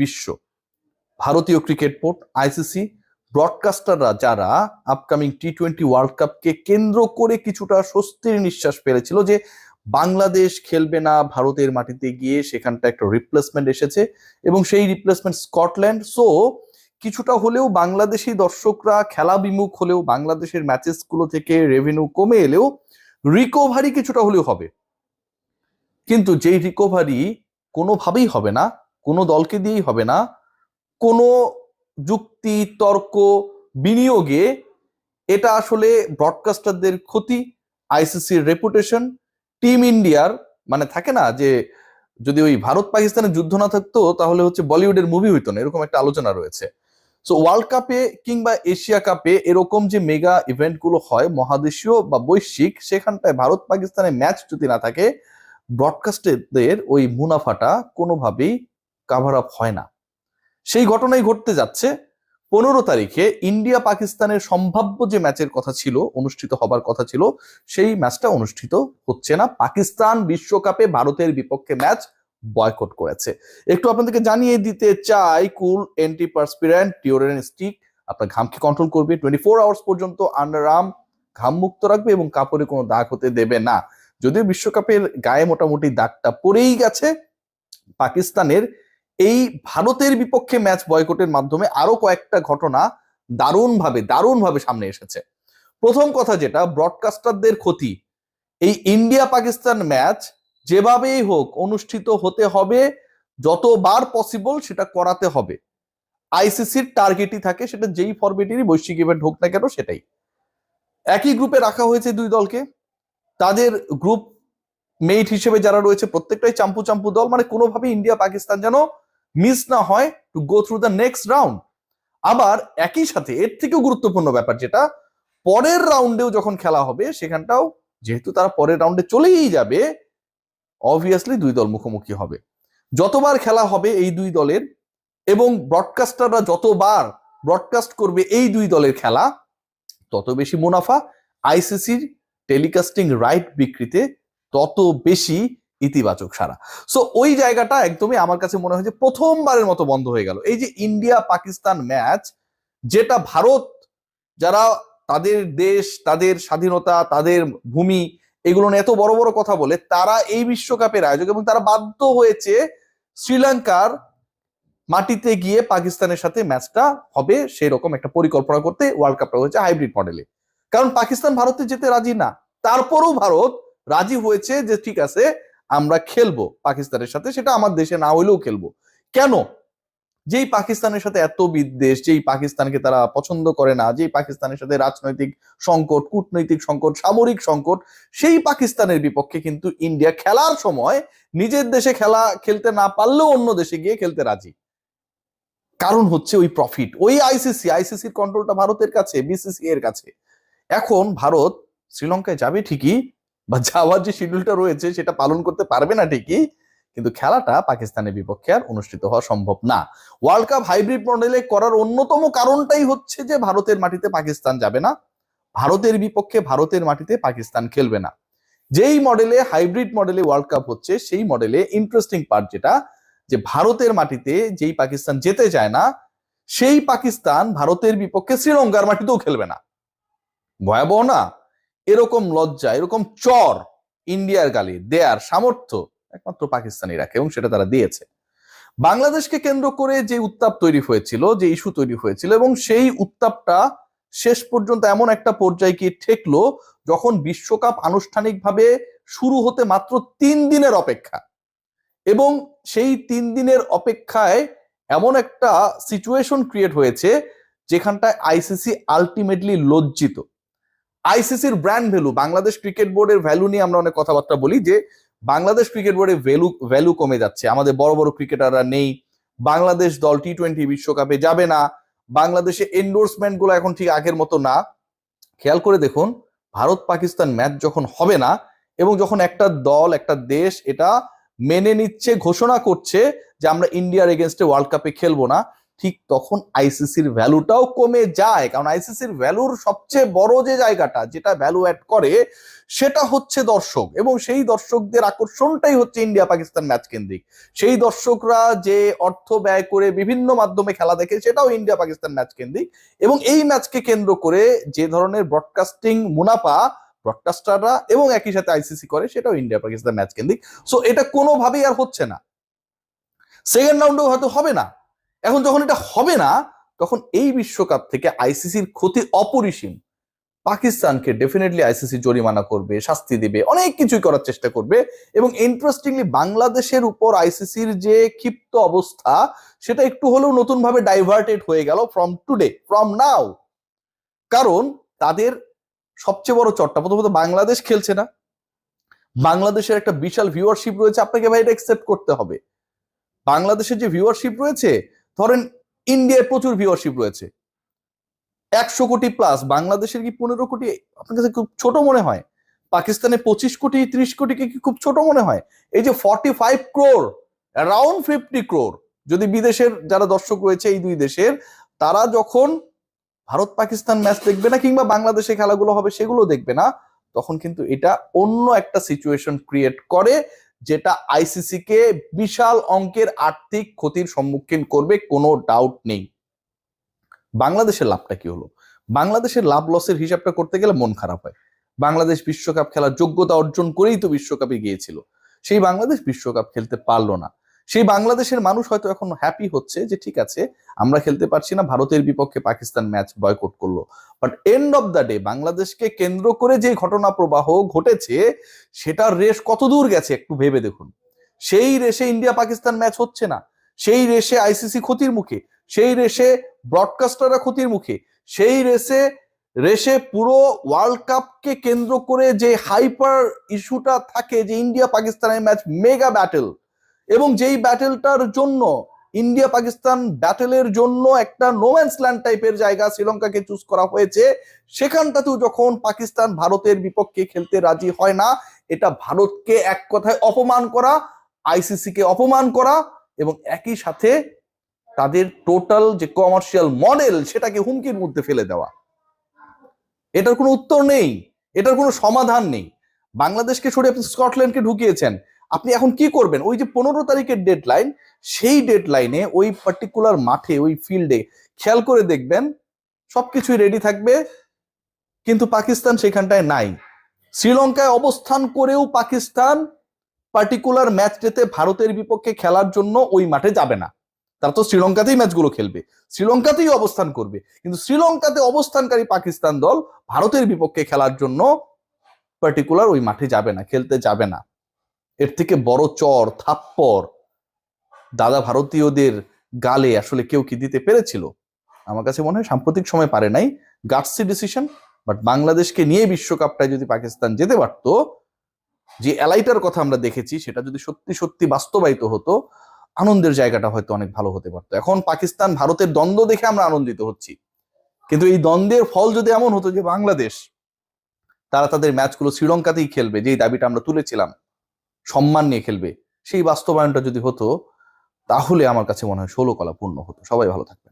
বিশ্ব, ভারতীয় cricket board, ICC, ব্রডকাস্টাররা যারা আপকামিং টি-20 ওয়ার্ল্ড কাপকে কেন্দ্র করে কিছুটা স্বস্তির নিঃশ্বাস ফেলেছিল যে বাংলাদেশ খেলবে না ভারতের মাটিতে গিয়ে, সেখানটা একটা রিপ্লেসমেন্ট এসেছে এবং সেই রিপ্লেসমেন্ট স্কটল্যান্ড। সো কিছুটা হলেও বাংলাদেশি দর্শকরা খেলা বিমুখ হলেও, বাংলাদেশের ম্যাচেসগুলো থেকে রেভিনিউ কমে এলেও রিকভারি কিছুটা হলেও হবে। কিন্তু যেই রিকভারি কোনোভাবেই হবে না, কোনো দলকে দিয়েই হবে না, কোনো যুক্তি তর্ক বিনিয়োগে, এটা আসলে ব্রডকাস্টারদের ক্ষতি, আইসিসির রেপুটেশন, টিম ইন্ডিয়ার, মানে থাকে না যে যদি ওই ভারত পাকিস্তানের যুদ্ধ না থাকতো তাহলে হচ্ছে বলিউডের মুভি হইতো না, এরকম একটা আলোচনা রয়েছে। সো ওয়ার্ল্ড কাপে কিংবা এশিয়া কাপে এরকম যে মেগা ইভেন্ট গুলো হয় মহাদেশীয় বা বৈশ্বিক, সেখানটায় ভারত পাকিস্তানের ম্যাচ যদি না থাকে ব্রডকাস্টারদের ওই মুনাফাটা কোনোভাবেই কাভার আপ হয় না। সেই ঘটনাই ঘটতে যাচ্ছে। 15 তারিখে ইন্ডিয়া পাকিস্তানের সম্ভাব্য যে ম্যাচের কথা ছিল, অনুষ্ঠিত হবার কথা ছিল, সেই ম্যাচটা অনুষ্ঠিত হচ্ছে না। পাকিস্তান বিশ্বকাপে ভারতের বিপক্ষে ম্যাচ বয়কট করেছে। একটু আপনাদেরকে জানিয়ে দিতে চাই, কুল অ্যান্টিপারস্পিরেন্ট ডিওডোরেন্ট স্টিক আপনার ঘামকে কন্ট্রোল করবে, 24 আওয়ার্স পর্যন্ত আন্ডার আর্ম ঘাম মুক্ত রাখবে এবং কাপড়ে কোনো দাগ হতে দেবে না। যদিও বিশ্বকাপের গায়ে মোটামুটি দাগটা পড়েই গেছে, পাকিস্তানের এই ভারতের বিপক্ষে ম্যাচ বয়কটের মাধ্যমে আরো কয়েকটা ঘটনা দারুণভাবে সামনে এসেছে। প্রথম কথা যেটা, ব্রডকাস্টারদের ক্ষতি। এই ইন্ডিয়া পাকিস্তান ম্যাচ যেভাবেই হোক অনুষ্ঠিত হতে হবে, যতবার পসিবল সেটা করাতে হবে। আইসিসির টার্গেটই থাকে, সেটা যেই ফরম্যাটেরই বৈশ্বিক ইভেন্ট হোক না কেন সেটাই। একই গ্রুপে রাখা হয়েছে দুই দলকে, তাদের গ্রুপ মেট হিসেবে যারা রয়েছে প্রত্যেকটাই চাম্পু চাম্পু দল, মানে কোনোভাবে ইন্ডিয়া পাকিস্তান যেন মিস না হয় to go through the next round. আবার একই সাথে এর থেকেও গুরুত্বপূর্ণ ব্যাপার যেটা, পরের রাউন্ডেও যখন খেলা হবে সেখানটাও যেহেতু তারা পরের রাউন্ডে চলেই যাবে, অবভিয়াসলি দুই দল মুখোমুখি হবে। যতবার খেলা হবে এই দুই দলের এবং ব্রডকাস্টাররা যতবার ব্রডকাস্ট করবে এই দুই দলের খেলা, তত বেশি মুনাফা। আইসিসির টেলিকাস্টিং রাইট বিক্রিতে তত বেশি ইতিবাচক সারা। সো ওই জায়গাটা একদমই আমার কাছে মনে হয় যে প্রথমবারের মতো বন্ধ হয়ে গেল। এই যে ইন্ডিয়া পাকিস্তান ম্যাচ, যেটা ভারত, যারা তাদের দেশ, তাদের স্বাধীনতা, তাদের ভূমি, এগুলো নিয়ে এত বড় বড় কথা বলে, তারা এই বিশ্বকাপের আয়োজক এবং তারা বাধ্য হয়েছে শ্রীলঙ্কার মাটিতে গিয়ে পাকিস্তানের সাথে ম্যাচটা হবে সেই রকম একটা পরিকল্পনা করতে ওয়ার্ল্ড কাপটা হয়েছে হাইব্রিড মডেলে। কারণ পাকিস্তান ভারতে যেতে রাজি না, তারপরেও ভারত রাজি হয়েছে যে ঠিক আছে আমরা খেলবো পাকিস্তানের সাথে, সেটা আমার দেশে না হইলেও খেলবো। কেন? যেই পাকিস্তানের সাথে এত বিদ্বেষ, যেই পাকিস্তানকে তারা পছন্দ করে না, যেই পাকিস্তানের সাথে রাজনৈতিক সংকট, কূটনৈতিক সংকট, সামরিক সংকট, সেই পাকিস্তানের বিপক্ষে কিন্তু ইন্ডিয়া খেলার সময় নিজের দেশে খেলতে না পারলেও অন্য দেশে গিয়ে খেলতে রাজি। কারণ হচ্ছে ওই প্রফিট, ওই আইসিসির কন্ট্রোলটা ভারতের কাছে, বিসিসি এর কাছে। এখন ভারত শ্রীলঙ্কায় যাবে ঠিকই, বা যাওয়ার যে শিডিউলটা রয়েছে সেটা পালন করতে পারবে না ঠিকই, কিন্তু খেলাটা পাকিস্তানের বিপক্ষে আর অনুষ্ঠিত হওয়া সম্ভব না। ওয়ার্ল্ড কাপ হাইব্রিড মডেলে করার অন্যতম কারণটাই হচ্ছে যে ভারতের মাটিতে পাকিস্তান যাবে না, ভারতের বিপক্ষে ভারতের মাটিতে পাকিস্তান খেলবে না। যেই মডেলে হাইব্রিড মডেলে ওয়ার্ল্ড কাপ হচ্ছে, সেই মডেলে ইন্টারেস্টিং পার্ট যেটা, যে ভারতের মাটিতে যেই পাকিস্তান যেতে চায় না, সেই পাকিস্তান ভারতের বিপক্ষে শ্রীলঙ্কার মাটিতেও খেলবে না। ভয়াবহ না? এরকম লজ্জা, এরকম চর ইন্ডিয়ার গালি দেয়ার সামর্থ্য একমাত্র পাকিস্তানি রাখে এবং সেটা তারা দিয়েছে। বাংলাদেশকে কেন্দ্র করে যে উত্তাপ তৈরি হয়েছিল, যে ইস্যু তৈরি হয়েছিল, এবং সেই উত্তাপটা শেষ পর্যন্ত এমন একটা পর্যায়ে গিয়ে ঠেকলো যখন বিশ্বকাপ আনুষ্ঠানিকভাবে শুরু হতে মাত্র 3 দিনের অপেক্ষা, এবং সেই 3 দিনের অপেক্ষায় এমন একটা সিচুয়েশন ক্রিয়েট হয়েছে যেখানটায় আইসিসি আলটিমেটলি লজ্জিত। আইসিসির ব্র্যান্ড ভ্যালু, বাংলাদেশ ক্রিকেট বোর্ডের ভ্যালু নিয়ে আমরা অনেক কথাবার্তা বলি যে বাংলাদেশ ক্রিকেট বোর্ডের ভ্যালু কমে যাচ্ছে, আমাদের বড় বড় ক্রিকেটাররা নেই, বাংলাদেশ দল টি-20 বিশ্বকাপে যাবে না, বাংলাদেশে এন্ডোর্সমেন্ট গুলো এখন ঠিক আগের মতো না। খেয়াল করে দেখুন, ভারত পাকিস্তান ম্যাচ যখন হবে না এবং যখন একটা দল, একটা দেশ এটা মেনে নিচ্ছে, ঘোষণা করছে যে আমরা ইন্ডিয়ার এগেনস্টে ওয়ার্ল্ড কাপে খেলবো না, ঠিক তখন আইসিসির ভ্যালুটাও কমে যায়, কারণ আইসিসির ভ্যালুর সবচেয়ে বড় যে জায়গাটা যেটা ভ্যালু অ্যাড করে সেটা হচ্ছে দর্শক, এবং সেই দর্শকদের আকর্ষণটাই হচ্ছে ইন্ডিয়া পাকিস্তান ম্যাচ কেন্দ্রিক। সেই দর্শকরা যে অর্থ ব্যয় করে বিভিন্ন মাধ্যমে খেলা দেখে সেটাও ইন্ডিয়া পাকিস্তান ম্যাচ কেন্দ্রিক, এবং এই ম্যাচকে কেন্দ্র করে যে ধরনের ব্রডকাস্টিং মুনাফা ব্রডকাস্টাররা এবং একই সাথে আইসিসি করে সেটাও ইন্ডিয়া পাকিস্তান ম্যাচ কেন্দ্রিক। সো এটা কোনোভাবেই আর হচ্ছে না, সেকেন্ড রাউন্ডেও হয়তো হবে না। এখন যখন এটা হবে না, তখন এই বিশ্বকাপ থেকে আইসিসির ক্ষতি অপরিসীম। পাকিস্তানকে ডেফিনেটলি আইসিসি জরিমানা করবে, শাস্তি দেবে, অনেক কিছুই করার চেষ্টা করবে। এবং ইন্টারেস্টিংলি বাংলাদেশের উপর আইসিসির যে ক্ষিপ্ত অবস্থা সেটা একটু হলেও নতুন ভাবে ডাইভার্টেড হয়ে গেল ফ্রম নাও। কারণ তাদের সবচেয়ে বড় চটটা, প্রথমত বাংলাদেশ খেলছে না, বাংলাদেশের একটা বিশাল ভিউয়ারশিপ রয়েছে, আপনাকে ভাই এটা একসেপ্ট করতে হবে। বাংলাদেশের যে ভিউয়ারশিপ রয়েছে, ধরেন ইন্ডিয়ায় প্রচুর ভিউয়ারশিপ রয়েছে, 100 কোটি প্লাস, বাংলাদেশের কি 15 কোটি আপনার কাছে খুব ছোট মনে হয়? পাকিস্তানে 25 কোটি 30 কোটিকে কি খুব ছোট মনে হয়? এই যে 45 ক্রোর, অ্যারাউন্ড 50 ক্রোর, যদি বিদেশের যারা দর্শক রয়েছে এই দুই দেশের, তারা যখন ভারত পাকিস্তান ম্যাচ দেখবে না কিংবা বাংলাদেশে খেলাগুলো হবে সেগুলো দেখবে না, তখন কিন্তু এটা অন্য একটা সিচুয়েশন ক্রিয়েট করে যেটা আইসিসি কে বিশাল অঙ্কের আর্থিক ক্ষতির সম্মুখীন করবে, কোনো ডাউট নেই। বাংলাদেশের লাভটা কি হলো? বাংলাদেশের লাভ লসের হিসাবটা করতে গেলে মন খারাপ হয়। বাংলাদেশ বিশ্বকাপ খেলার যোগ্যতা অর্জন করেই তো বিশ্বকাপে গিয়েছিল, সেই বাংলাদেশ বিশ্বকাপ খেলতে পারলো না। সেই বাংলাদেশের মানুষ হয়তো এখন হ্যাপি হচ্ছে যে ঠিক আছে আমরা খেলতে পারছি না, ভারতের বিপক্ষে পাকিস্তান ম্যাচ বয়কট করলো। But end of the day বাংলাদেশকে কেন্দ্র করে যে ঘটনা প্রবাহ ঘটেছে সেটার রেস কত দূর গেছে একটু ভেবে দেখুন। সেই রেসে ইন্ডিয়া পাকিস্তান ম্যাচ হচ্ছে না, সেই রেসে আইসিসি ক্ষতির মুখে, সেই রেসে ব্রডকাস্টাররা ক্ষতির মুখে, সেই রেসে পুরো ওয়ার্ল্ড কাপকে কেন্দ্র করে যে হাইপার ইস্যুটা থাকে যে ইন্ডিয়া পাকিস্তানের ম্যাচ মেগা ব্যাটেল, এবং যেই ব্যাটেলটার জন্য ইন্ডিয়া পাকিস্তান ব্যাটেলের জন্য একটা নোম্যান্স ল্যান্ড টাইপের জায়গা শ্রীলঙ্কাকে চুজ করা হয়েছে, সেখানটাতেও যখন পাকিস্তান ভারতের বিপক্ষে খেলতে রাজি হয় না, এটা ভারতকে এক কথায় অপমান করা, আইসিসি কে অপমান করা, এবং একই সাথে তাদের টোটাল যে কমার্শিয়াল মডেল সেটাকে হুমকির মধ্যে ফেলে দেওয়া। এটার কোনো উত্তর নেই, এটার কোনো সমাধান নেই। বাংলাদেশকে সরিয়ে আপনি স্কটল্যান্ডকে ঢুকিয়েছেন, আপনি এখন কি করবেন? ওই যে 15 তারিখের ডেডলাইন, সেই ডেডলাইনে ওই পার্টিকুলার মাঠে ওই ফিল্ডে খেয়াল করে দেখবেন সবকিছুই রেডি থাকবে, কিন্তু পাকিস্তান সেখানটায় নাই। শ্রীলঙ্কায় অবস্থান করেও পাকিস্তান পার্টিকুলার ম্যাচটাতে ভারতের বিপক্ষে খেলার জন্য ওই মাঠে যাবে না, তারা তো শ্রীলঙ্কাতেই ম্যাচগুলো খেলবে, শ্রীলঙ্কাতেই অবস্থান করবে, কিন্তু শ্রীলঙ্কাতে অবস্থানকারী পাকিস্তান দল ভারতের বিপক্ষে খেলার জন্য পার্টিকুলার ওই মাঠে যাবে না, খেলতে যাবে না। এর থেকে বড় চর থাপ্পড় দাদা ভারতীয়দের গালে আসলে কেউ কি দিতে পেরেছিল? আমার কাছে মনে হয় সাম্প্রতিক সময় পারে নাই, গাটসি ডিসিশন। বাট বাংলাদেশকে নিয়ে বিশ্বকাপটায় যদি পাকিস্তান যেতে পারতো, যে এলাইটার কথা আমরা দেখেছি সেটা যদি সত্যি সত্যি বাস্তবায়িত হতো, আনন্দের জায়গাটা হয়তো অনেক ভালো হতে পারতো। এখন পাকিস্তান ভারতের দ্বন্দ্ব দেখে আমরা আনন্দিত হচ্ছি, কিন্তু এই দ্বন্দ্বের ফল যদি এমন হতো যে বাংলাদেশ তারা তাদের ম্যাচগুলো শ্রীলঙ্কাতেই খেলবে, যেই দাবিটা আমরা তুলেছিলাম, সম্মান নিয়ে খেলবে, সেই বাস্তবায়নটা যদি হতো, তাহলে আমার কাছে মনে হয় 16 কলা পূর্ণ হতো। সবাই ভালো থাকবে।